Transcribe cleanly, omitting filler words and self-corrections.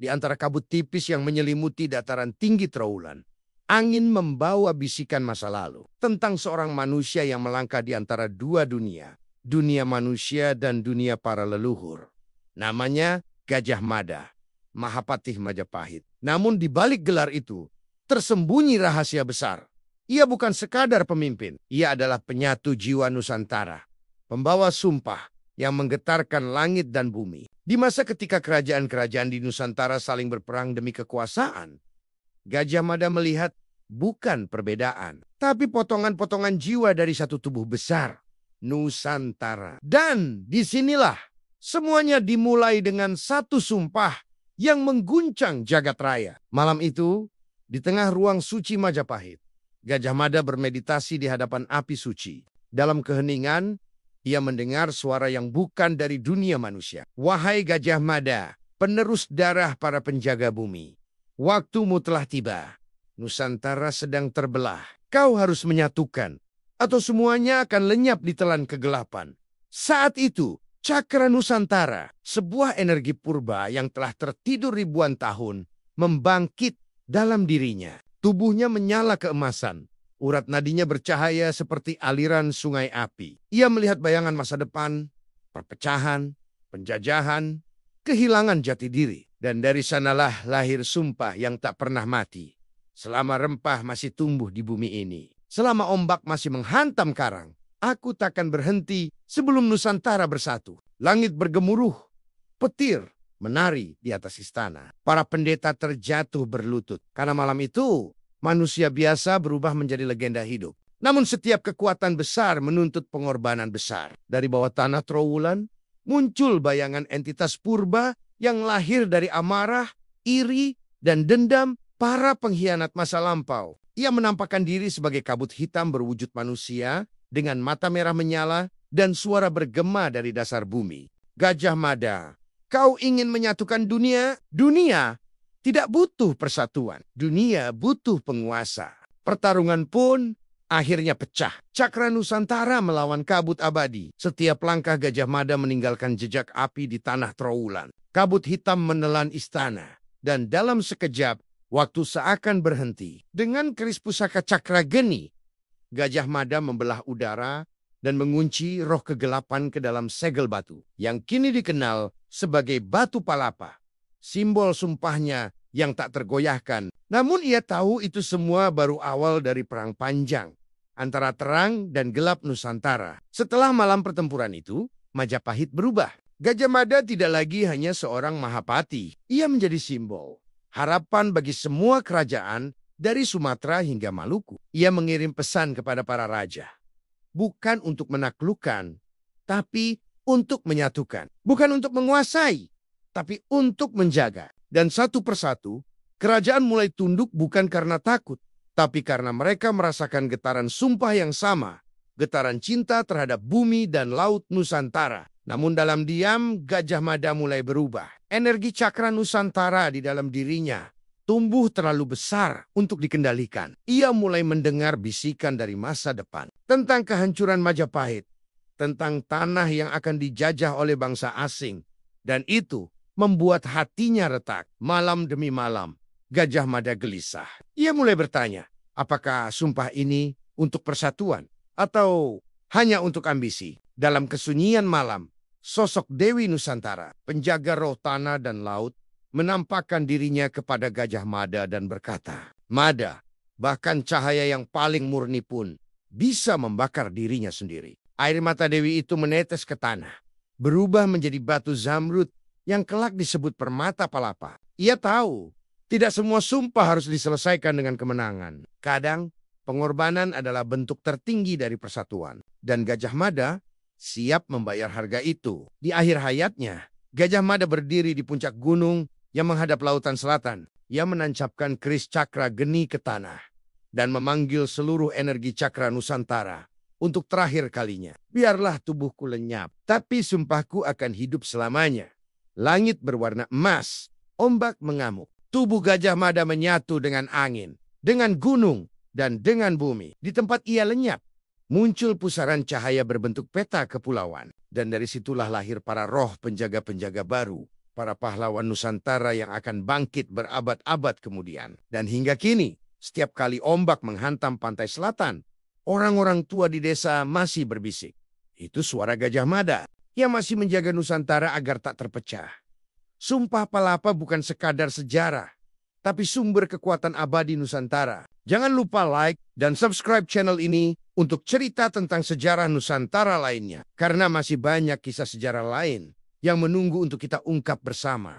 Di antara kabut tipis yang menyelimuti dataran tinggi Trowulan, angin membawa bisikan masa lalu tentang seorang manusia yang melangkah di antara dua dunia, dunia manusia dan dunia para leluhur. Namanya Gajah Mada, Mahapatih Majapahit. Namun di balik gelar itu, tersembunyi rahasia besar. Ia bukan sekadar pemimpin, ia adalah penyatu jiwa Nusantara, pembawa sumpah yang menggetarkan langit dan bumi. Di masa ketika kerajaan-kerajaan di Nusantara saling berperang demi kekuasaan, Gajah Mada melihat bukan perbedaan, tapi potongan-potongan jiwa dari satu tubuh besar, Nusantara. Dan disinilah semuanya dimulai dengan satu sumpah yang mengguncang jagat raya. Malam itu, di tengah ruang suci Majapahit, Gajah Mada bermeditasi di hadapan api suci. Dalam keheningan, ia mendengar suara yang bukan dari dunia manusia. Wahai Gajah Mada, penerus darah para penjaga bumi, waktumu telah tiba. Nusantara sedang terbelah. Kau harus menyatukan, atau semuanya akan lenyap ditelan kegelapan. Saat itu, Cakra Nusantara, sebuah energi purba yang telah tertidur ribuan tahun, membangkit dalam dirinya. Tubuhnya menyala keemasan. Urat nadinya bercahaya seperti aliran sungai api. Ia melihat bayangan masa depan, perpecahan, penjajahan, kehilangan jati diri. Dan dari sanalah lahir sumpah yang tak pernah mati. Selama rempah masih tumbuh di bumi ini, selama ombak masih menghantam karang, aku takkan berhenti sebelum Nusantara bersatu. Langit bergemuruh, petir menari di atas istana. Para pendeta terjatuh berlutut. Karena malam itu, manusia biasa berubah menjadi legenda hidup. Namun setiap kekuatan besar menuntut pengorbanan besar. Dari bawah tanah Trowulan, muncul bayangan entitas purba yang lahir dari amarah, iri, dan dendam para pengkhianat masa lampau. Ia menampakkan diri sebagai kabut hitam berwujud manusia dengan mata merah menyala dan suara bergema dari dasar bumi. Gajah Mada, kau ingin menyatukan dunia? Dunia tidak butuh persatuan. Dunia butuh penguasa. Pertarungan pun akhirnya pecah. Cakra Nusantara melawan kabut abadi. Setiap langkah Gajah Mada meninggalkan jejak api di tanah Trowulan. Kabut hitam menelan istana. Dan dalam sekejap, waktu seakan berhenti. Dengan keris pusaka Cakra Geni, Gajah Mada membelah udara dan mengunci roh kegelapan ke dalam segel batu, yang kini dikenal sebagai Batu Palapa. Simbol sumpahnya yang tak tergoyahkan. Namun ia tahu itu semua baru awal dari perang panjang antara terang dan gelap Nusantara. Setelah malam pertempuran itu, Majapahit berubah. Gajah Mada tidak lagi hanya seorang Mahapati. Ia menjadi simbol harapan bagi semua kerajaan dari Sumatera hingga Maluku. Ia mengirim pesan kepada para raja. Bukan untuk menaklukkan, tapi untuk menyatukan. Bukan untuk menguasai, tapi untuk menjaga. Dan satu persatu, kerajaan mulai tunduk bukan karena takut, tapi karena mereka merasakan getaran sumpah yang sama, getaran cinta terhadap bumi dan laut Nusantara. Namun dalam diam, Gajah Mada mulai berubah. Energi cakra Nusantara di dalam dirinya tumbuh terlalu besar untuk dikendalikan. Ia mulai mendengar bisikan dari masa depan tentang kehancuran Majapahit, tentang tanah yang akan dijajah oleh bangsa asing. Dan itu membuat hatinya retak. Malam demi malam, Gajah Mada gelisah. Ia mulai bertanya, apakah sumpah ini untuk persatuan atau hanya untuk ambisi? Dalam kesunyian malam, sosok Dewi Nusantara, penjaga roh tanah dan laut, menampakkan dirinya kepada Gajah Mada dan berkata, Mada, bahkan cahaya yang paling murni pun bisa membakar dirinya sendiri. Air mata Dewi itu menetes ke tanah, berubah menjadi batu zamrud yang kelak disebut permata palapa. Ia tahu, tidak semua sumpah harus diselesaikan dengan kemenangan. Kadang, pengorbanan adalah bentuk tertinggi dari persatuan. Dan Gajah Mada siap membayar harga itu. Di akhir hayatnya, Gajah Mada berdiri di puncak gunung yang menghadap lautan selatan. Ia menancapkan keris cakra geni ke tanah dan memanggil seluruh energi cakra Nusantara untuk terakhir kalinya. Biarlah tubuhku lenyap, tapi sumpahku akan hidup selamanya. Langit berwarna emas, ombak mengamuk. Tubuh Gajah Mada menyatu dengan angin, dengan gunung, dan dengan bumi. Di tempat ia lenyap, muncul pusaran cahaya berbentuk peta kepulauan. Dan dari situlah lahir para roh penjaga-penjaga baru para pahlawan Nusantara yang akan bangkit berabad-abad kemudian. Dan hingga kini, setiap kali ombak menghantam pantai selatan, orang-orang tua di desa masih berbisik. Itu suara Gajah Mada yang masih menjaga Nusantara agar tak terpecah. Sumpah Palapa bukan sekadar sejarah, tapi sumber kekuatan abadi Nusantara. Jangan lupa like dan subscribe channel ini untuk cerita tentang sejarah Nusantara lainnya. Karena masih banyak kisah sejarah lain yang menunggu untuk kita ungkap bersama.